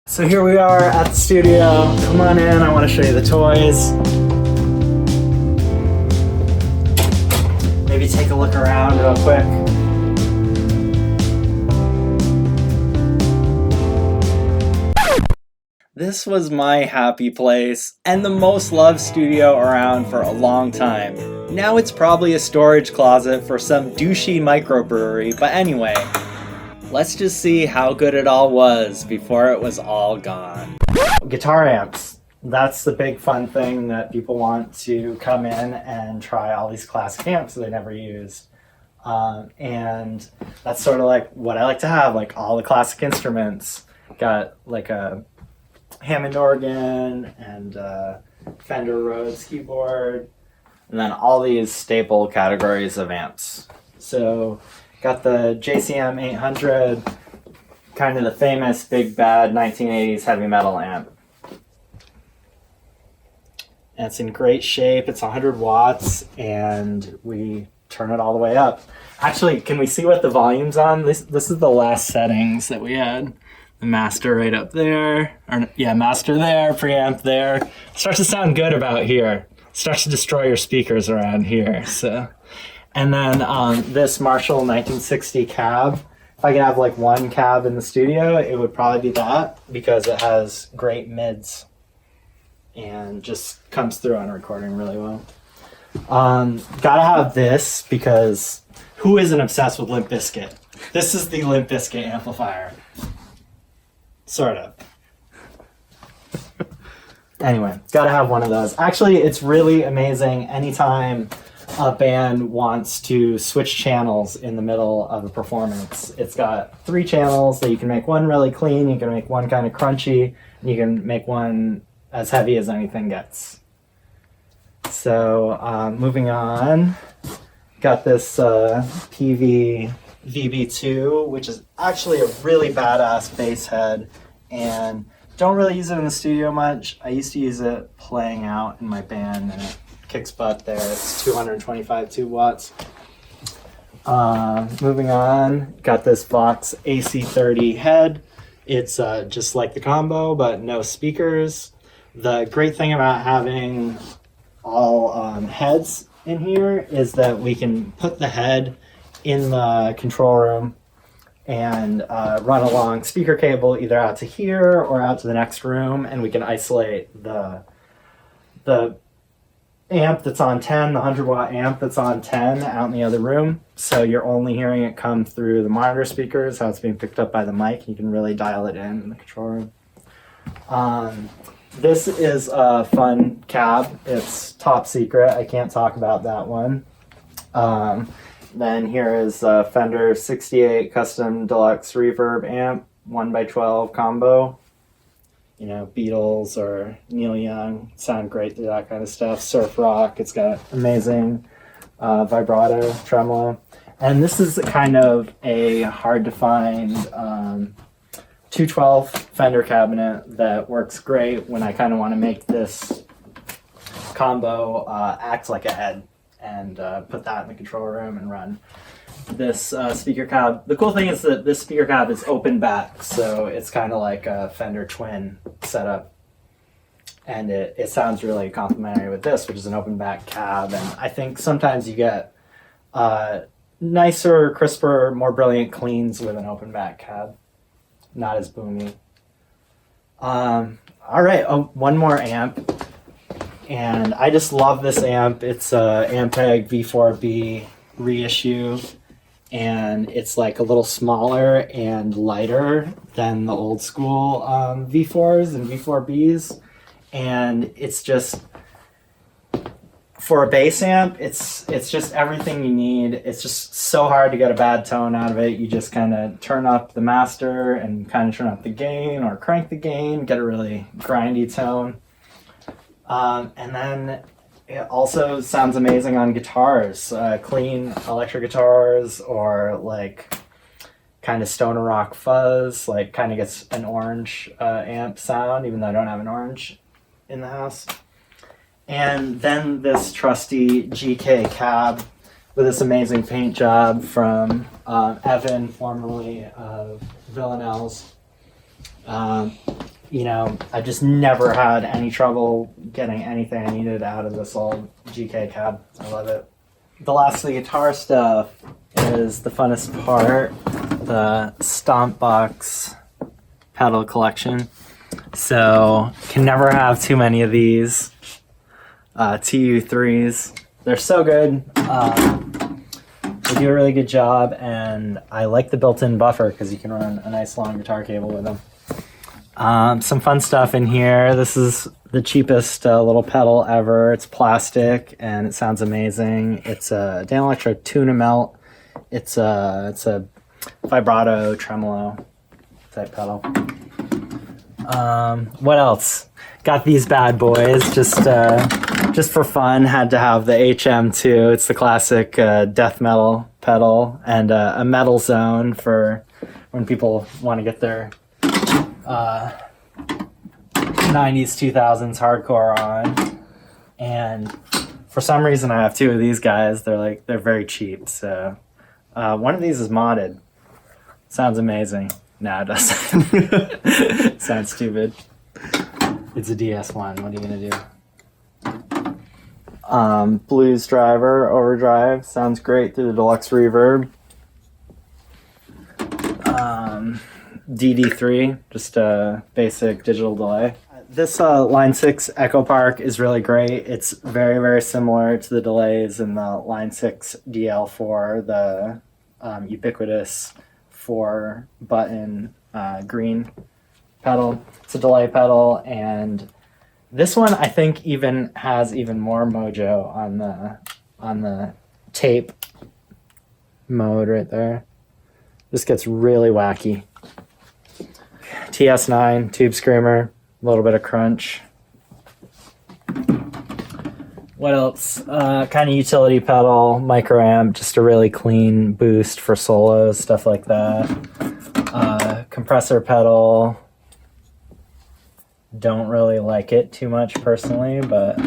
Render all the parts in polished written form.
So here we are at the studio. Come on in, I want to show you the toys. Maybe take a look around real quick. This was my happy place and the most loved studio around for a long time. Now it's probably a storage closet for some douchey microbrewery, but anyway, let's just see how good it all was before it was all gone. Guitar amps. That's the big fun thing that people want to come in and try all these classic amps that they never used. And that's sort of like what I like to have, like all the classic instruments. Got like a Hammond organ and Fender Rhodes keyboard, and then all these staple categories of amps. So got the JCM 800, kind of the famous big bad 1980s heavy metal amp. And it's in great shape. It's 100 watts, and we turn it all the way up. Actually, can we see what the volume's on? This is the last settings that we had. The master right up there, or yeah, master there, preamp there. Starts to sound good about here. Starts to destroy your speakers around here. So, and then this Marshall 1960 cab. If I could have like one cab in the studio, it would probably be that, because it has great mids and just comes through on recording really well. Gotta have this, because who isn't obsessed with Limp Bizkit? This is the Limp Bizkit amplifier. Sort of. Anyway, gotta have one of those. Actually, it's really amazing anytime a band wants to switch channels in the middle of a performance. It's got 3 channels that you can make one really clean, you can make one kind of crunchy, and you can make one as heavy as anything gets. So, moving on, got this PV VB2, which is actually a really badass bass head, and don't really use it in the studio much. I used to use it playing out in my band, and it kicks butt there. It's 225 2 watts. Moving on, got this Vox AC30 head. It's just like the combo, but no speakers. The great thing about having all heads in here is that we can put the head in the control room and run a long speaker cable either out to here or out to the next room, and we can isolate the amp that's on 10, the 100 watt amp that's on 10 out in the other room, so you're only hearing it come through the monitor speakers, how it's being picked up by the mic. You can really dial it in the control room. This is a fun cab. It's top secret. I can't talk about that one. Then here is a Fender 68 Custom Deluxe Reverb amp, 1x12 combo. You know, Beatles or Neil Young sound great through that kind of stuff. Surf rock, it's got amazing vibrato, tremolo. And this is kind of a hard to find 212 Fender cabinet that works great when I kind of want to make this combo act like a head, and put that in the control room and run this speaker cab. The cool thing is that this speaker cab is open back, so it's kind of like a Fender Twin setup, and it sounds really complementary with this, which is an open back cab. And I think sometimes you get nicer, crisper, more brilliant cleans with an open back cab, not as boomy. All right, one more amp. And I just love this amp. It's a Ampeg V4B reissue, and it's like a little smaller and lighter than the old school V4s and V4Bs. And it's just, for a bass amp, it's just everything you need. It's just so hard to get a bad tone out of it. You just kind of turn up the master and kind of turn up the gain or crank the gain, get a really grindy tone. And then it also sounds amazing on guitars, clean electric guitars, or like kind of stoner rock fuzz, like kind of gets an orange amp sound, even though I don't have an orange in the house. And then this trusty GK cab with this amazing paint job from Evan, formerly of Villanelle's. you know, I just never had any trouble getting anything I needed out of this old GK cab. I love it. The last of the guitar stuff is the funnest part, the Stomp Box pedal collection. So, can never have too many of these TU3s. They're so good. They do a really good job, and I like the built-in buffer because you can run a nice long guitar cable with them. Some fun stuff in here. This is the cheapest little pedal ever. It's plastic and it sounds amazing. It's a Danelectro Tuna Melt. It's a vibrato tremolo type pedal. What else? Got these bad boys just for fun. Had to have the HM2. It's the classic death metal pedal, and a metal zone for when people want to get their 90s 2000s hardcore on. And for some reason I have two of these guys. They're very cheap, so one of these is modded. Sounds amazing. No, it doesn't. Sounds stupid. It's a DS1. What are you gonna do? Blues Driver Overdrive sounds great through the deluxe reverb. DD3, just a basic digital delay. This Line 6 Echo Park is really great. It's very, very similar to the delays in the Line 6 DL4, the ubiquitous 4-button green pedal. It's a delay pedal, and this one I think even has even more mojo on the tape mode right there. This gets really wacky. TS9 Tube Screamer, a little bit of crunch. What else? Kind of utility pedal, micro amp, just a really clean boost for solos, stuff like that. Compressor pedal. Don't really like it too much personally, but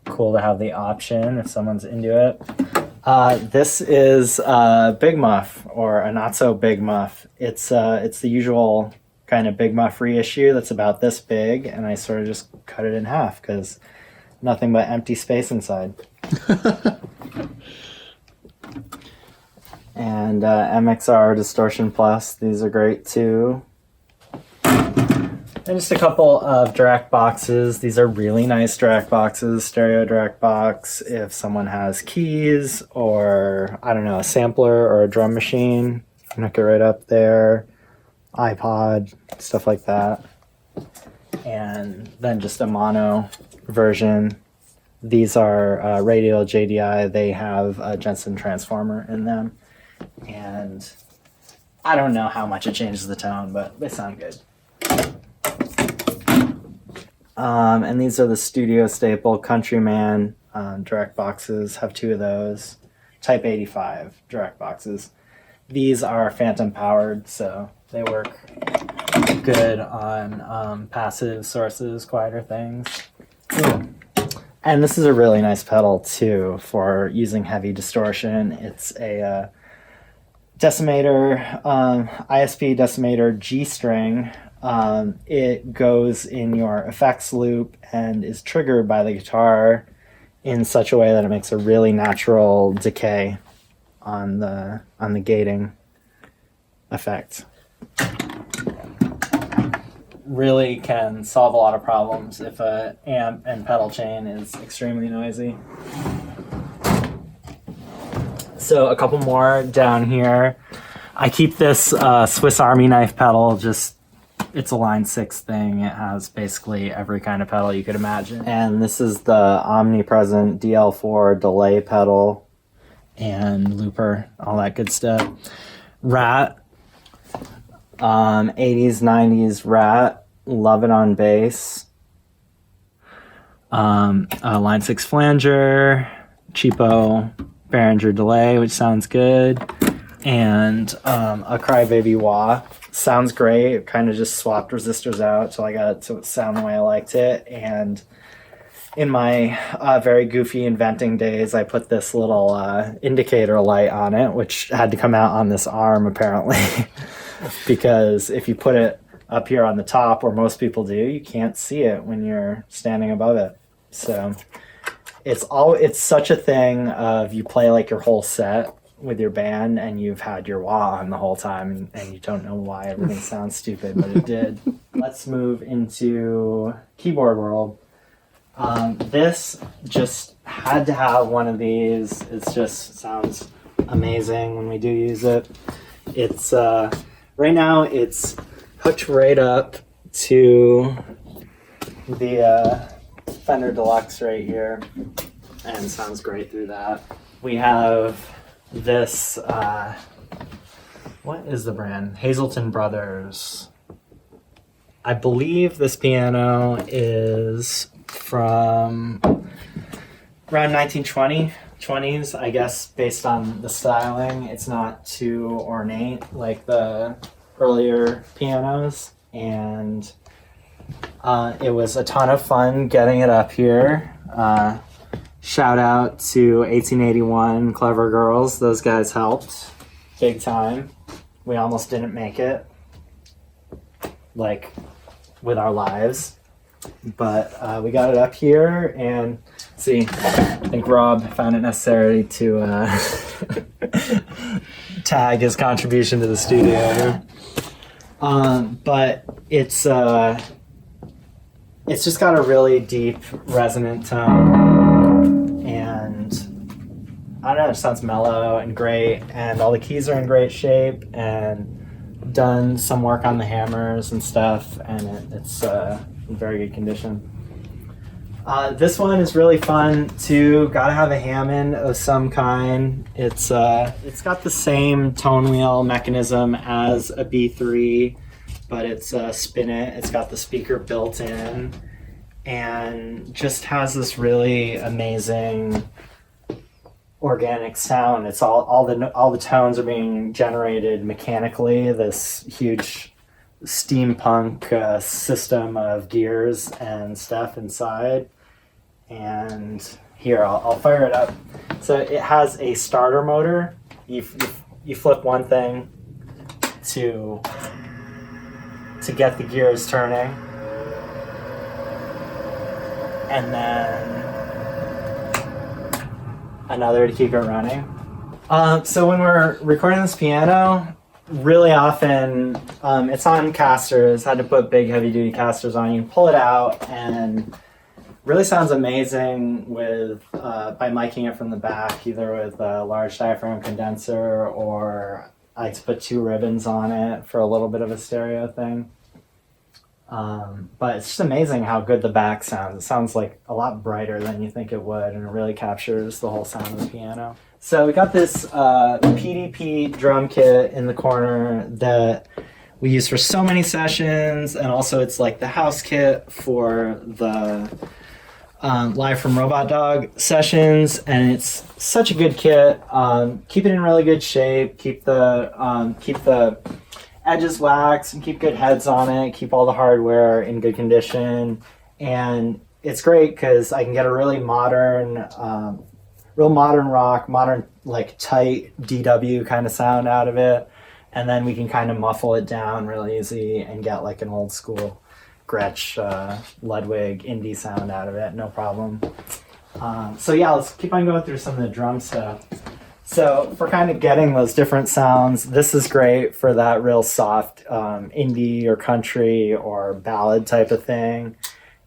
cool to have the option if someone's into it. This is a Big Muff, or a not so big muff. It's the usual kind of Big Muff reissue that's about this big, and I sort of just cut it in half because nothing but empty space inside. And MXR Distortion Plus, these are great too. And just a couple of direct boxes. These are really nice direct boxes, stereo direct box. If someone has keys or, I don't know, a sampler or a drum machine, hook it right up there. iPod, stuff like that. And then just a mono version. These are radial JDI. They have a Jensen transformer in them. And I don't know how much it changes the tone, but they sound good. And these are the Studio Staple Countryman direct boxes. Have two of those. Type 85 direct boxes. These are phantom powered, so they work good on passive sources, quieter things. Ooh. And this is a really nice pedal too for using heavy distortion. It's a decimator, ISP decimator G-string. It goes in your effects loop and is triggered by the guitar in such a way that it makes a really natural decay on the gating effect. Really can solve a lot of problems if a amp and pedal chain is extremely noisy. So a couple more down here. I keep this Swiss Army knife pedal, just it's a Line 6 thing. It has basically every kind of pedal you could imagine. And this is the omnipresent DL4 delay pedal and looper, all that good stuff. Rat, 80s, 90s Rat, love it on bass. A Line 6 flanger, cheapo Behringer delay, which sounds good. And a Crybaby wah. Sounds great. It kind of just swapped resistors out till I got it to sound the way I liked it. And in my very goofy inventing days, I put this little indicator light on it, which had to come out on this arm apparently. Because if you put it up here on the top where most people do. You can't see it when you're standing above it. So it's such a thing of you play like your whole set with your band and you've had your wah on the whole time and you don't know why everything sounds stupid, but it did. Let's move into keyboard world. This just had to have one of these. It just sounds amazing when we do use it. It's right now it's hooked right up to the Fender Deluxe right here and sounds great through that. We have this what is the brand? Hazelton Brothers. I believe this piano is from around 1920s, I guess, based on the styling. It's not too ornate like the earlier pianos, and it was a ton of fun getting it up here. Shout out to 1881 Clever Girls. Those guys helped big time. We almost didn't make it, like, with our lives. But we got it up here, and see, I think Rob found it necessary to tag his contribution to the studio. But it's just got a really deep, resonant tone, and I don't know, it sounds mellow and great, and all the keys are in great shape, and done some work on the hammers and stuff, and it's in very good condition. This one is really fun too. Gotta have a Hammond of some kind. It's got the same tone wheel mechanism as a B3, but it's Spinet. It's got the speaker built in, and just has this really amazing organic sound. It's all the tones are being generated mechanically. This huge steampunk system of gears and stuff inside. And here, I'll fire it up. So it has a starter motor. You flip one thing to get the gears turning, and then another to keep it running. So when we're recording this piano, really often it's on casters. Had to put big heavy duty casters on. You can pull it out and really sounds amazing with by miking it from the back, either with a large diaphragm condenser, or I like to put two ribbons on it for a little bit of a stereo thing. But it's just amazing how good the back sounds. It sounds like a lot brighter than you think it would, and it really captures the whole sound of the piano. So we got this PDP drum kit in the corner that we use for so many sessions, and also it's like the house kit for the Live from Robot Dog sessions, and it's such a good kit. Keep it in really good shape, keep the edges waxed, and keep good heads on it, keep all the hardware in good condition, and it's great because I can get a really modern rock, modern like tight DW kind of sound out of it, and then we can kind of muffle it down real easy and get like an old school Gretsch Ludwig indie sound out of it, no problem. So yeah, let's keep on going through some of the drum stuff. So for kind of getting those different sounds, this is great for that real soft indie or country or ballad type of thing.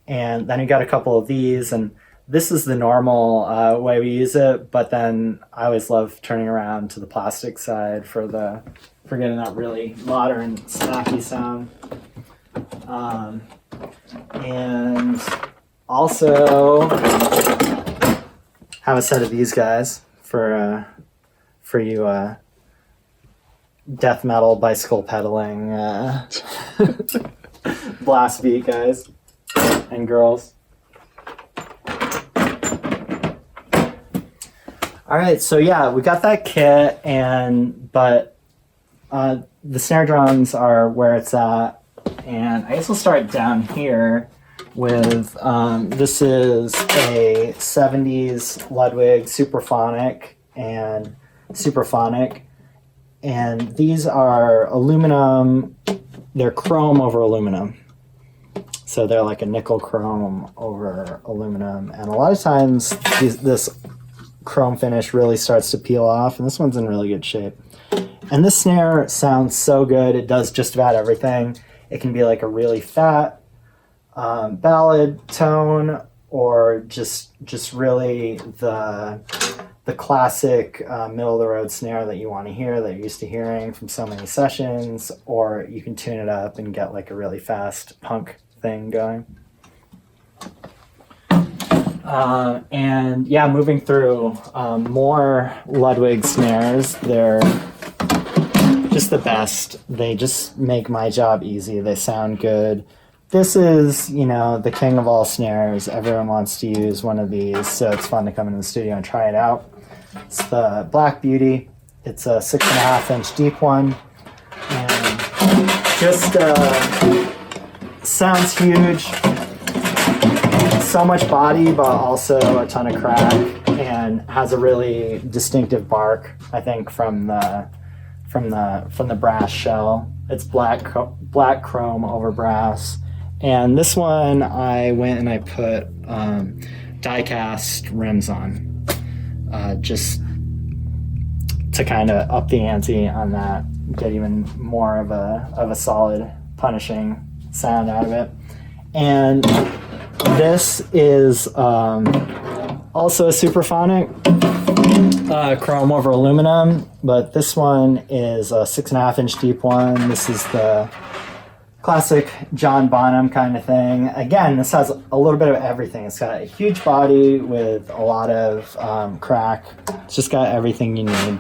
And then you got a couple of these, and this is the normal way we use it, but then I always love turning around to the plastic side for getting that really modern, snappy sound. And also have a set of these guys for you death metal bicycle pedaling blast beat guys and girls. All right, so yeah, we got that kit, but the snare drums are where it's at, and I guess we'll start down here with this is a 70s Ludwig Superphonic, And these are aluminum, they're chrome over aluminum. So they're like a nickel chrome over aluminum. And a lot of times this chrome finish really starts to peel off, and this one's in really good shape. And this snare sounds so good. It does just about everything. It can be like a really fat ballad tone, or just really the classic middle of the road snare that you want to hear, that you're used to hearing from so many sessions, or you can tune it up and get like a really fast punk thing going. And yeah, moving through more Ludwig snares. They're just the best. They just make my job easy. They sound good. This is, you know, the king of all snares. Everyone wants to use one of these, so it's fun to come into the studio and try it out. It's the Black Beauty. It's a 6.5 inch deep one, and just sounds huge. So much body, but also a ton of crack, and has a really distinctive bark, I think, from the brass shell. It's black chrome over brass. And this one I went and I put die-cast rims on, just to kind of up the ante on that, get even more of a solid punishing sound out of it. And this is also a Superphonic chrome over aluminum, but this one is a 6.5 inch deep one. This is the classic John Bonham kind of thing. Again, this has a little bit of everything. It's got a huge body with a lot of crack. It's just got everything you need.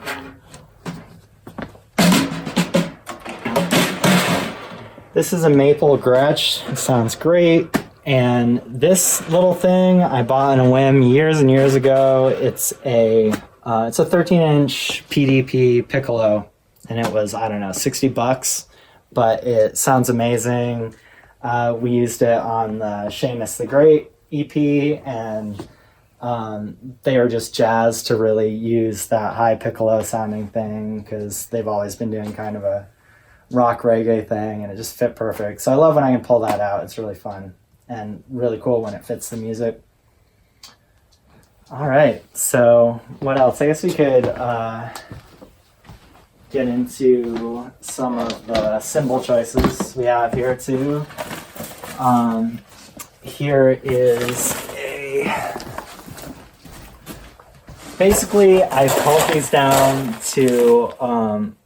This is a maple Gretsch. It sounds great. And this little thing I bought on a whim years and years ago. It's a 13-inch PDP piccolo, and it was, I don't know, $60, but it sounds amazing. We used it on the Seamus the Great EP, and they were just jazzed to really use that high piccolo sounding thing, because they've always been doing kind of a rock reggae thing, and it just fit perfect. So I love when I can pull that out. It's really fun and really cool when it fits the music. All right, so what else? I guess we could get into some of the cymbal choices we have here too. Here is basically I pulled these down to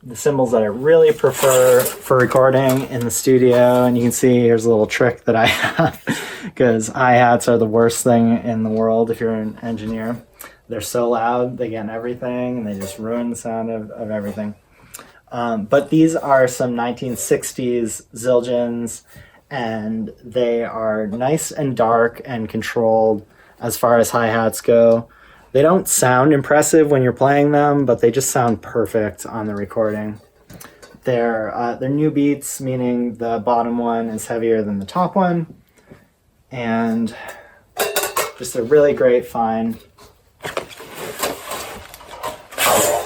the cymbals that I really prefer for recording in the studio, and you can see here's a little trick that I have, because hi-hats are the worst thing in the world if you're an engineer. They're so loud, they get in everything, and they just ruin the sound of everything. But these are some 1960s Zildjians, and they are nice and dark and controlled as far as hi-hats go. They don't sound impressive when you're playing them, but they just sound perfect on the recording. They're new beats, meaning the bottom one is heavier than the top one, and just a really great fine.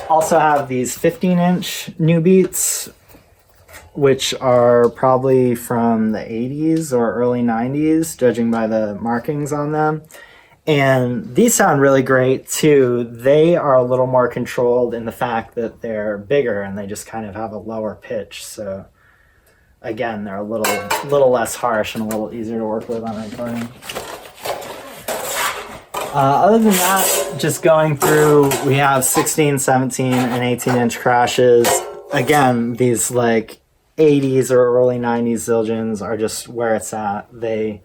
Also have these 15-inch new beats, which are probably from the 80s or early 90s, judging by the markings on them. And these sound really great too. They are a little more controlled in the fact that they're bigger and they just kind of have a lower pitch. So again, they're a little less harsh and a little easier to work with on recording. Other than that, just going through, we have 16, 17, and 18-inch crashes. Again, these like 80s or early 90s Zildjians are just where it's at. They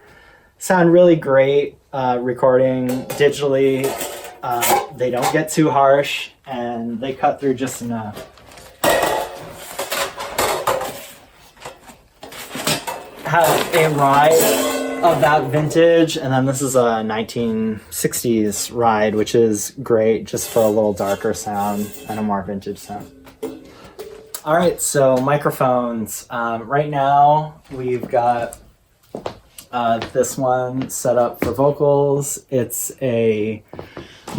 sound really great recording digitally. They don't get too harsh, and they cut through just enough. Have a ride of that vintage, and then this is a 1960s ride, which is great just for a little darker sound and a more vintage sound. All right, so microphones. Right now we've got this one set up for vocals. It's a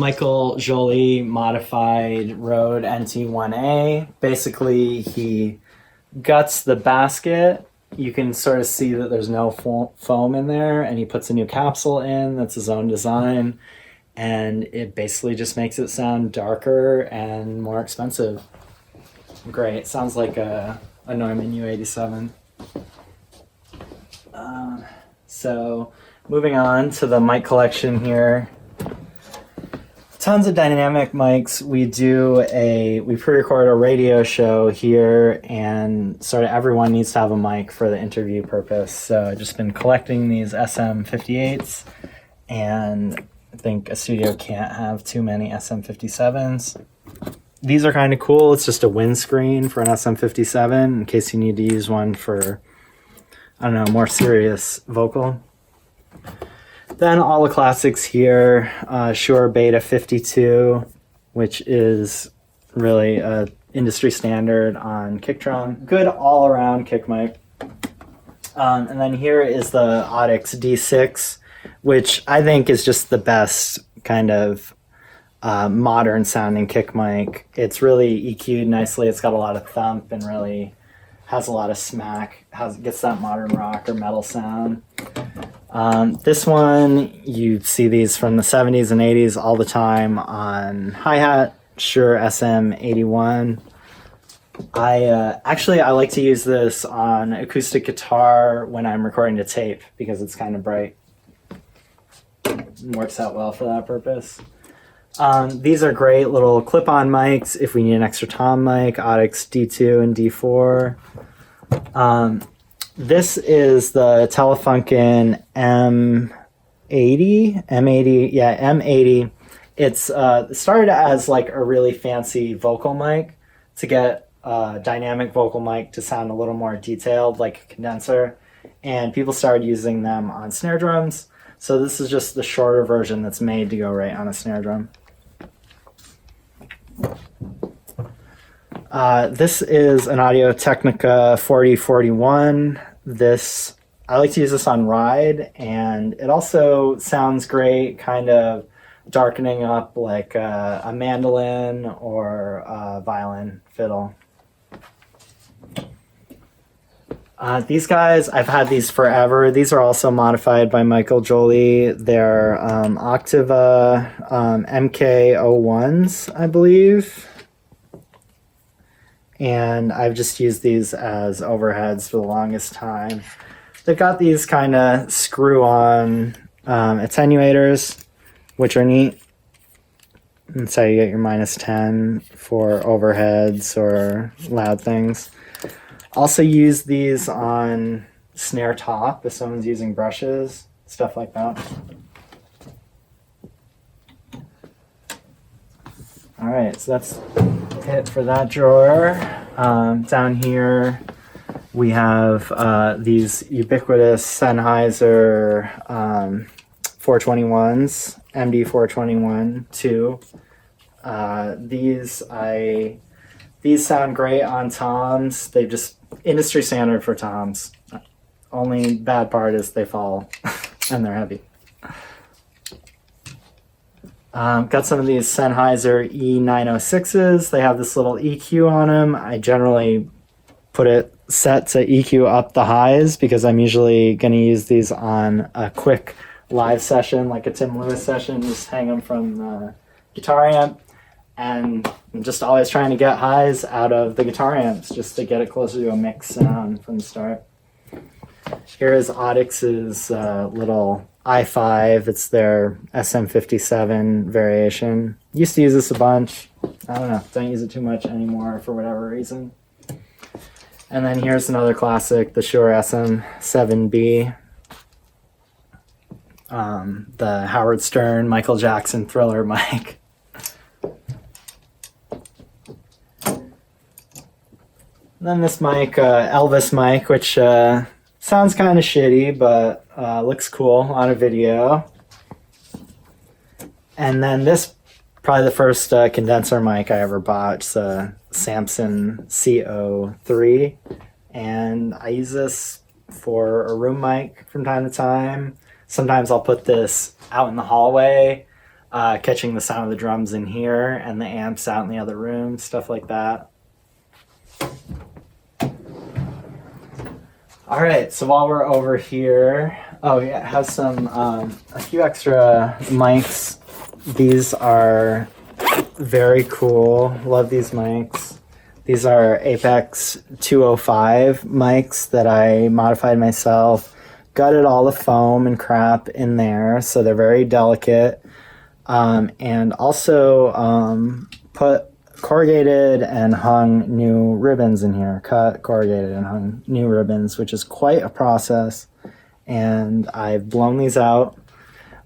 Michael Jolie modified Rode NT1A. Basically, he guts the basket. You can sort of see that there's no foam in there, and he puts a new capsule in that's his own design, and it basically just makes it sound darker and more expensive. Great. Sounds like a Neumann U87. So moving on to the mic collection here. Tons of dynamic mics. We pre-record a radio show here, and sort of everyone needs to have a mic for the interview purpose. So I've just been collecting these SM58s, and I think a studio can't have too many SM57s. These are kind of cool. It's just a windscreen for an SM57 in case you need to use one for, I don't know, more serious vocal. Then all the classics here, Shure Beta 52, which is really a industry standard on kick drum. Good all-around kick mic. And then here is the Audix D6, which I think is just the best kind of modern sounding kick mic. It's really EQ'd nicely. It's got a lot of thump and really has a lot of smack. Gets that modern rock or metal sound. This one, you see these from the 70s and 80s all the time on hi-hat, Shure SM81. I like to use this on acoustic guitar when I'm recording to tape because it's kind of bright. It works out well for that purpose. These are great little clip-on mics if we need an extra tom mic, Audix D2 and D4. This is the Telefunken M80. It's started as like a really fancy vocal mic to get a dynamic vocal mic to sound a little more detailed, like a condenser, and people started using them on snare drums. So this is just the shorter version that's made to go right on a snare drum. This is an Audio-Technica 4041. I like to use this on ride, and it also sounds great kind of darkening up like a mandolin or a violin fiddle. These guys, I've had these forever. These are also modified by Michael Jolie. They're Octava MK01s, I believe. And I've just used these as overheads for the longest time. They've got these kind of screw-on attenuators, which are neat. That's how you get your -10 for overheads or loud things. Also use these on snare top if someone's using brushes, stuff like that. All right, so that's it for that drawer. Down here we have these ubiquitous Sennheiser 421s, MD 421 2. These sound great on toms. They just industry standard for toms. Only bad part is they fall and they're heavy. Got some of these Sennheiser E906s. They have this little EQ on them. I generally put it set to EQ up the highs because I'm usually going to use these on a quick live session, like a Tim Lewis session, just hang them from the guitar amp. And I'm just always trying to get highs out of the guitar amps just to get it closer to a mixed sound from the start. Here is Audix's little i5. It's their SM57 variation. Used to use this a bunch. I don't know. Don't use it too much anymore for whatever reason. And then here's another classic, the Shure SM7B. The Howard Stern, Michael Jackson Thriller mic. And then this mic, Elvis mic, which sounds kind of shitty, but looks cool on a video. And then this, probably the first condenser mic I ever bought. It's a Samson CO3. And I use this for a room mic from time to time. Sometimes I'll put this out in the hallway catching the sound of the drums in here and the amps out in the other room, stuff like that. All right, so while we're over here, oh yeah, I have some a few extra mics. These are very cool. Love these mics. These are Apex 205 mics that I modified myself. Gutted all the foam and crap in there, so they're very delicate. And also put corrugated and hung new ribbons in here. Cut, corrugated, and hung new ribbons, which is quite a process. And I've blown these out.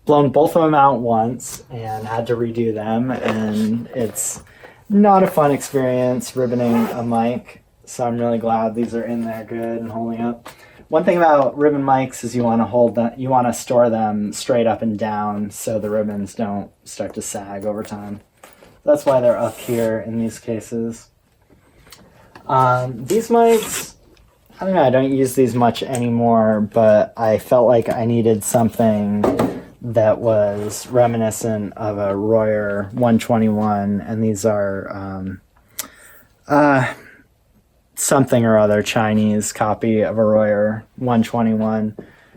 Blown both of them out once and had to redo them. And it's not a fun experience ribboning a mic. So I'm really glad these are in there good and holding up. One thing about ribbon mics is you want to hold them, you want to store them straight up and down so the ribbons don't start to sag over time. That's why they're up here in these cases. These mics, I don't know, I don't use these much anymore, but I felt like I needed something that was reminiscent of a Royer 121, and these are something or other Chinese copy of a Royer 121.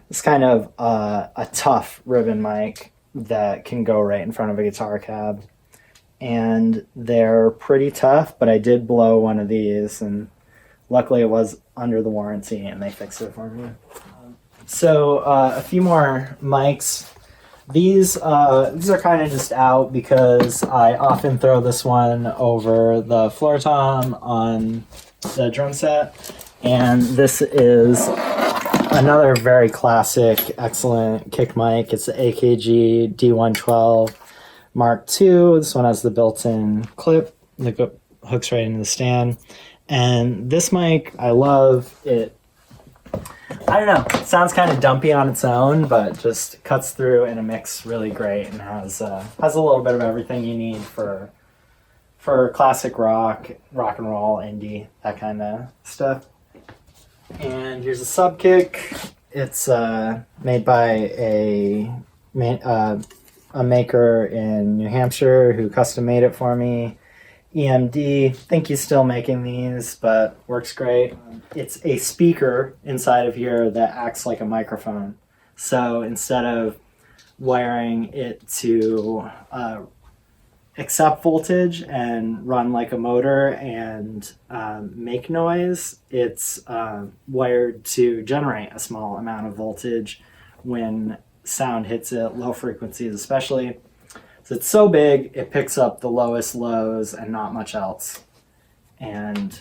It's kind of a tough ribbon mic that can go right in front of a guitar cab. And they're pretty tough, but I did blow one of these, and luckily it was under the warranty, and they fixed it for me. So a few more mics. These are kind of just out because I often throw this one over the floor tom on the drum set, and this is another very classic, excellent kick mic. It's the AKG D112 Mark II. This one has the built-in clip that hooks right into the stand. And this mic, I love it. I don't know, it sounds kind of dumpy on its own, but just cuts through in a mix really great and has a little bit of everything you need for classic rock and roll, indie, that kind of stuff. And here's a sub kick. It's made by a maker in New Hampshire who custom made it for me. EMD, think he's still making these, but works great. It's a speaker inside of here that acts like a microphone. So instead of wiring it to accept voltage and run like a motor and make noise, it's wired to generate a small amount of voltage when sound hits it, low frequencies especially. So it's so big, it picks up the lowest lows and not much else. And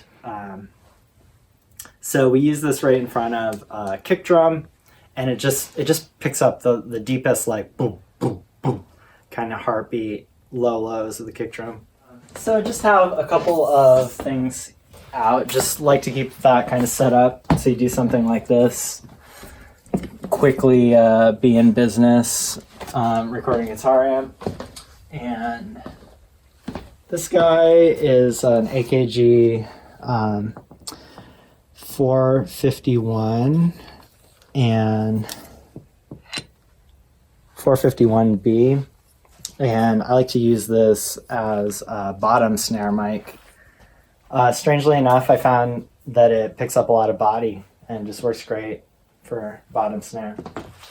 so we use this right in front of a kick drum, and it just picks up the deepest, like boom, boom, boom, kind of heartbeat, low lows of the kick drum. So just have a couple of things out, just like to keep that kind of set up. So you do something like this, quickly be in business, recording guitar amp. And this guy is an AKG 451 and 451B, and I like to use this as a bottom snare mic. Strangely enough, I found that it picks up a lot of body and just works great for bottom snare.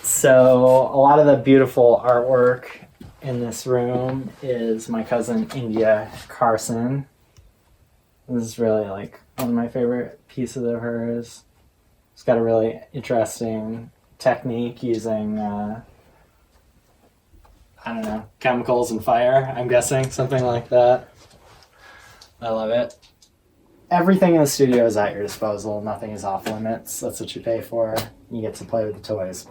So a lot of the beautiful artwork in this room is my cousin India Carson. This is really like one of my favorite pieces of hers. It's got a really interesting technique using I don't know, chemicals and fire, I'm guessing, something like that. I love it. Everything in the studio is at your disposal. Nothing is off limits. That's what you pay for. You get to play with the toys.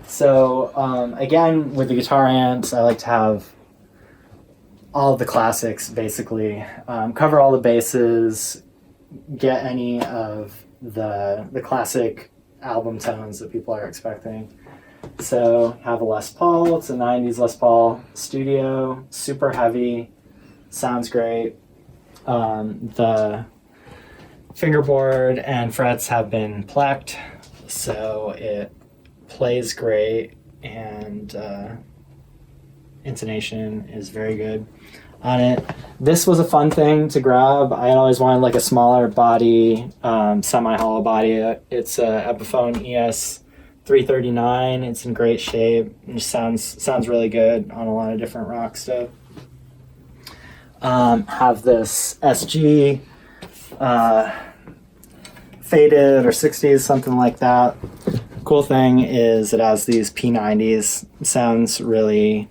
So again, with the guitar amps, I like to have all of the classics, basically. Cover all the bases, get any of the classic album tones that people are expecting. So have a Les Paul. It's a 90s Les Paul Studio, super heavy, sounds great. The fingerboard and frets have been plaqued, so it plays great, and intonation is very good on it. This was a fun thing to grab. I had always wanted like a smaller body, semi-hollow body. It's a Epiphone ES 339. It's in great shape. It sounds really good on a lot of different rock stuff. Have this SG faded or 60s, something like that. Cool thing is it has these P90s. It sounds really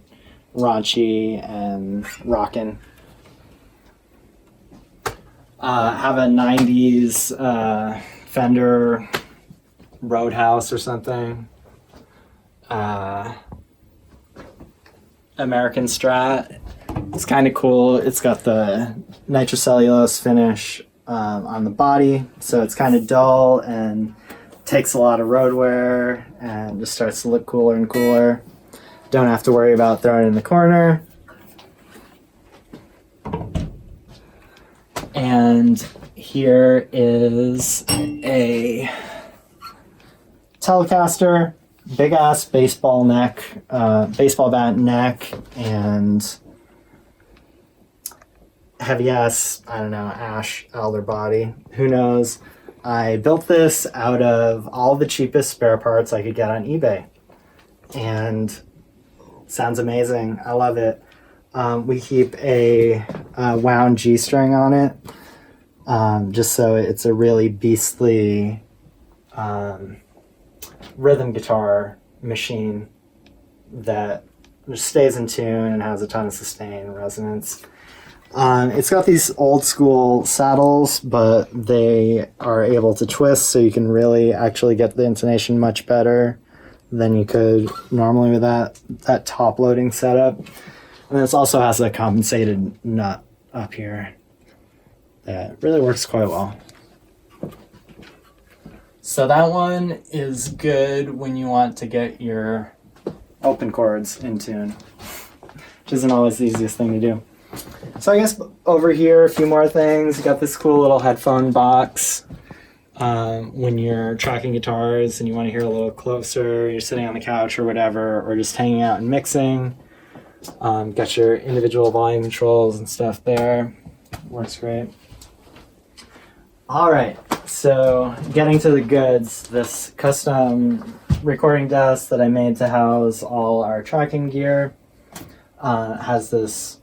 raunchy and rockin'. Have a 90s Fender Roadhouse or something. American Strat. It's kind of cool. It's got the nitrocellulose finish on the body, so it's kind of dull and takes a lot of road wear and just starts to look cooler and cooler. Don't have to worry about throwing it in the corner. And here is a Telecaster, big ass baseball bat neck, and heavy ass, I don't know, ash elder body. Who knows? I built this out of all the cheapest spare parts I could get on eBay. And sounds amazing. I love it. We keep a wound G string on it, just so it's a really beastly rhythm guitar machine that just stays in tune and has a ton of sustain and resonance. It's got these old school saddles, but they are able to twist, so you can really actually get the intonation much better than you could normally with that top loading setup. And this also has a compensated nut up here that really works quite well. So that one is good when you want to get your open chords in tune, which isn't always the easiest thing to do. So I guess over here, a few more things. You got this cool little headphone box. When you're tracking guitars and you want to hear a little closer, you're sitting on the couch or whatever, or just hanging out and mixing. Got your individual volume controls and stuff there. Works great. All right, so getting to the goods, this custom recording desk that I made to house all our tracking gear has this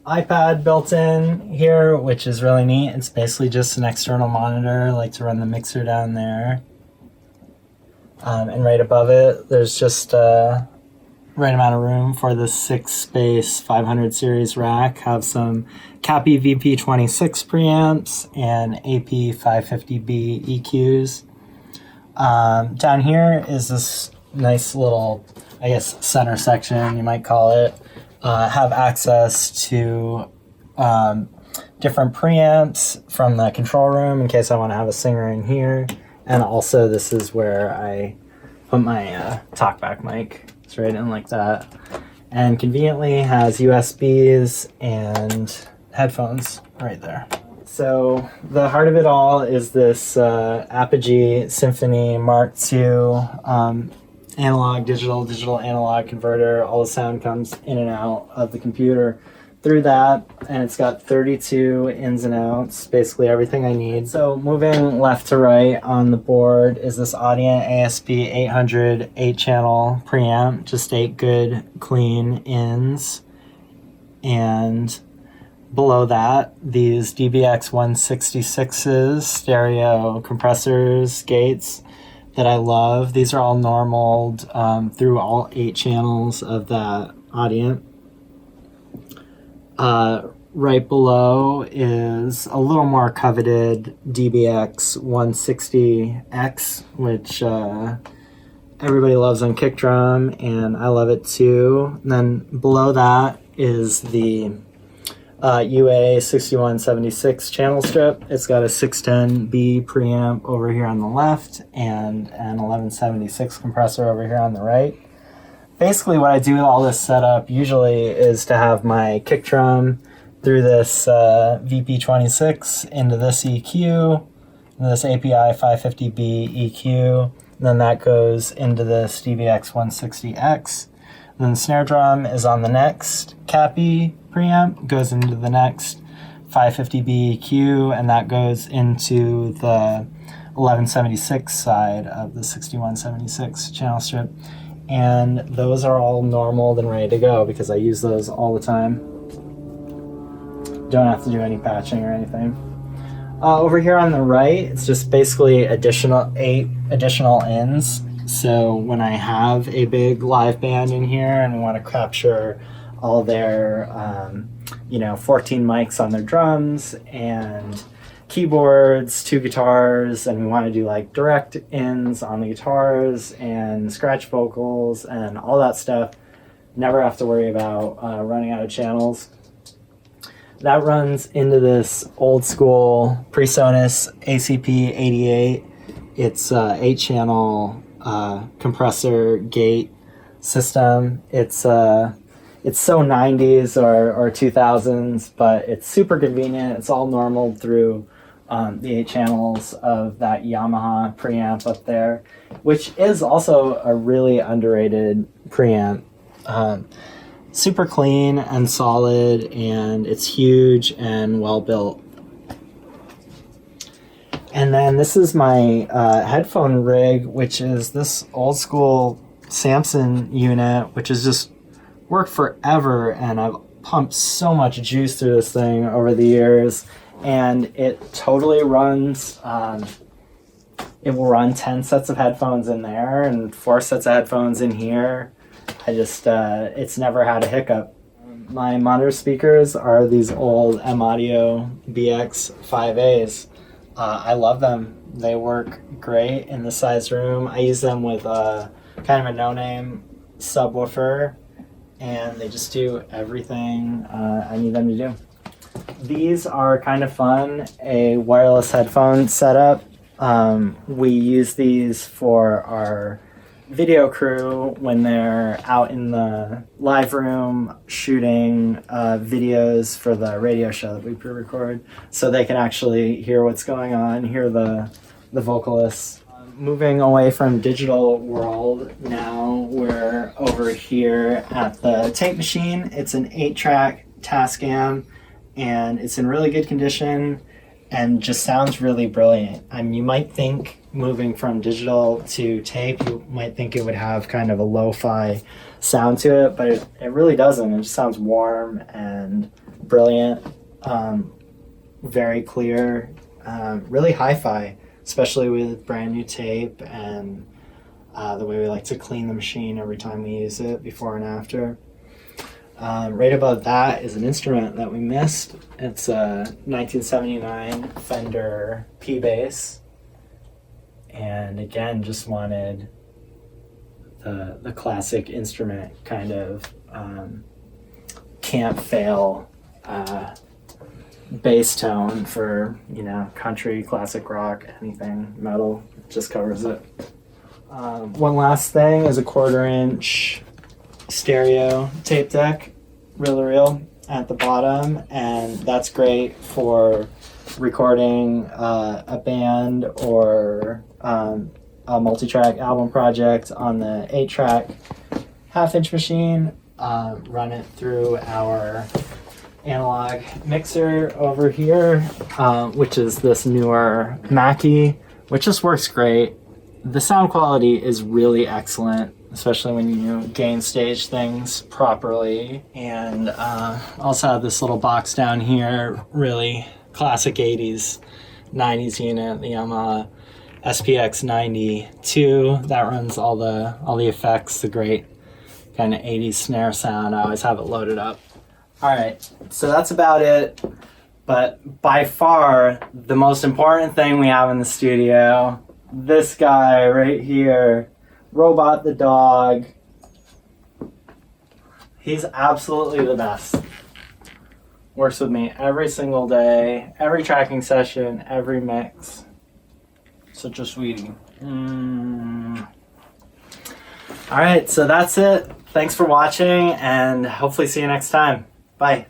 iPad built in here, which is really neat. It's basically just an external monitor, like to run the mixer down there. And right above it, there's just a right amount of room for the 6-space 500 series rack. Have some Cappy VP26 preamps and AP 550B EQs. Down here is this nice little, I guess, center section, you might call it. Have access to different preamps from the control room in case I want to have a singer in here. And also this is where I put my talkback mic. It's right in like that. And conveniently has USBs and headphones right there. So the heart of it all is this Apogee Symphony Mark II analog, digital analog converter. All the sound comes in and out of the computer through that, and it's got 32 ins and outs, basically everything I need. So moving left to right on the board is this Audient ASP 800 8-channel preamp, just 8 good clean ins, and below that these DBX 166s, stereo compressors, gates that I love. These are all normaled through all 8 channels of that Audient. Right below is a little more coveted DBX 160X, which everybody loves on kick drum, and I love it too. And then below that is the UA 6176 channel strip. It's got a 610B preamp over here on the left and an 1176 compressor over here on the right. Basically what I do with all this setup usually is to have my kick drum through this VP26 into this EQ, this API 550B EQ, and then that goes into this DBX 160X. then the snare drum is on the next Cappy preamp, goes into the next 550B EQ, and that goes into the 1176 side of the 6176 channel strip. And those are all normal and ready to go because I use those all the time. Don't have to do any patching or anything. Over here on the right, it's just basically 8 additional ins. So when I have a big live band in here and we want to capture all their 14 mics on their drums and keyboards, 2 guitars, and we want to do like direct ins on the guitars and scratch vocals and all that stuff, never have to worry about running out of channels. That runs into this old school PreSonus ACP88. It's a 8-channel compressor gate system. It's so 90s or 2000s, but it's super convenient. It's all normal through the 8 channels of that Yamaha preamp up there, which is also a really underrated preamp. Super clean and solid, and it's huge and well built. And then this is my headphone rig, which is this old school Samson unit, which has just worked forever, and I've pumped so much juice through this thing over the years, and it totally runs. It will run 10 sets of headphones in there and 4 sets of headphones in here. It's never had a hiccup. My monitor speakers are these old M-Audio BX5As. I love them. They work great in the size room. I use them with kind of a no-name subwoofer, and they just do everything I need them to do. These are kind of fun, a wireless headphone setup. We use these for our video crew when they're out in the live room shooting videos for the radio show that we pre-record, so they can actually hear what's going on, hear the vocalists. Moving away from digital world, now we're over here at the tape machine. It's an 8-track Tascam, and it's in really good condition and just sounds really brilliant. I mean, you might think moving from digital to tape, you might think it would have kind of a lo-fi sound to it, but it really doesn't. It just sounds warm and brilliant, very clear, really hi-fi, especially with brand new tape and the way we like to clean the machine every time we use it, before and after. Right above that is an instrument that we missed. It's a 1979 Fender P-Bass. And again, just wanted the classic instrument kind of can't fail bass tone for, country, classic rock, anything, metal, just covers it. One last thing is a 1/4-inch stereo tape deck, reel at the bottom, and that's great for recording a band or a multi-track album project on the 8-track 1/2-inch machine. Run it through our analog mixer over here, which is this newer Mackie, which just works great. The sound quality is really excellent, especially when you gain stage things properly. And also have this little box down here, really classic 80s, 90s unit, the Yamaha SPX 92. That runs all the effects, the great kind of 80s snare sound. I always have it loaded up. All right, so that's about it. But by far, the most important thing we have in the studio, this guy right here, Robot the dog. He's absolutely the best. Works with me every single day, every tracking session, every mix. Such a sweetie. All right, so that's it. Thanks for watching, and hopefully see you next time. Bye.